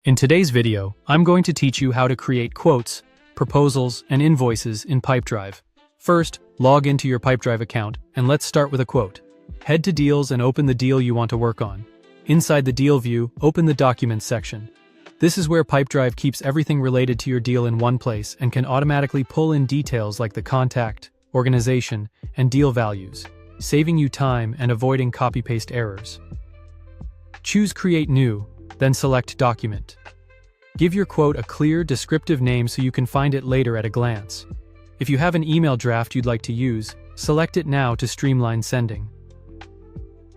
In today's video, I'm going to teach you how to create quotes, proposals, and invoices in Pipedrive. First, log into your Pipedrive account, and let's start with a quote. Head to Deals and open the deal you want to work on. Inside the Deal view, open the Documents section. This is where Pipedrive keeps everything related to your deal in one place and can automatically pull in details like the contact, organization, and deal values, saving you time and avoiding copy-paste errors. Choose Create New, then select Document. Give your quote a clear, descriptive name so you can find it later at a glance. If you have an email draft you'd like to use, select it now to streamline sending.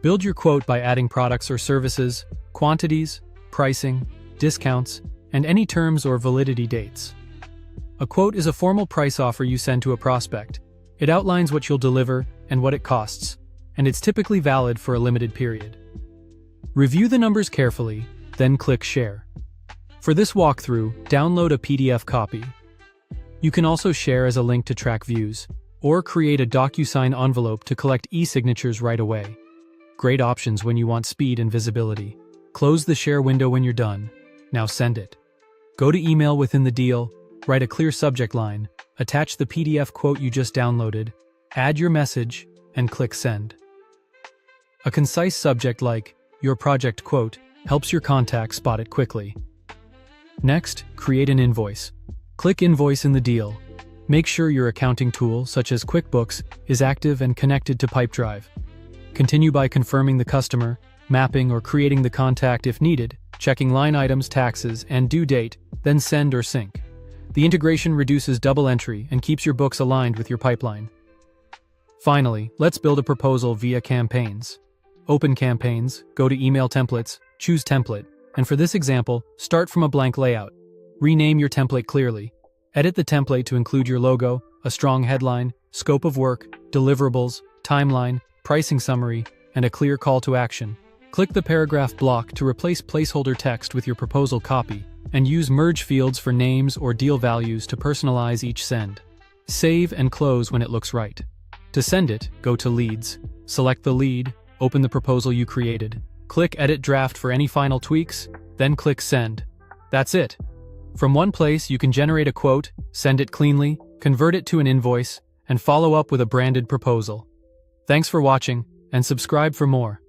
Build your quote by adding products or services, quantities, pricing, discounts, and any terms or validity dates. A quote is a formal price offer you send to a prospect. It outlines what you'll deliver and what it costs, and it's typically valid for a limited period. Review the numbers carefully, then click Share. For this walkthrough, download a PDF copy. You can also share as a link to track views, or create a DocuSign envelope to collect e-signatures right away. Great options when you want speed and visibility. Close the share window when you're done. Now send it. Go to Email within the deal, write a clear subject line, attach the PDF quote you just downloaded, add your message, and click Send. A concise subject like Your Project Quote helps your contact spot it quickly. Next, create an invoice. Click Invoice in the deal. Make sure your accounting tool, such as QuickBooks, is active and connected to Pipedrive. Continue by confirming the customer, mapping or creating the contact if needed, checking line items, taxes, and due date, then send or sync. The integration reduces double entry and keeps your books aligned with your pipeline. Finally, let's build a proposal via campaigns. Open Campaigns, go to Email Templates, choose Template, and for this example, start from a blank layout. Rename your template clearly. Edit the template to include your logo, a strong headline, scope of work, deliverables, timeline, pricing summary, and a clear call to action. Click the paragraph block to replace placeholder text with your proposal copy, and use merge fields for names or deal values to personalize each send. Save and close when it looks right. To send it, go to Leads, select the lead, open the proposal you created. Click Edit Draft for any final tweaks, then click Send. That's it. From one place, you can generate a quote, send it cleanly, convert it to an invoice, and follow up with a branded proposal. Thanks for watching, and subscribe for more.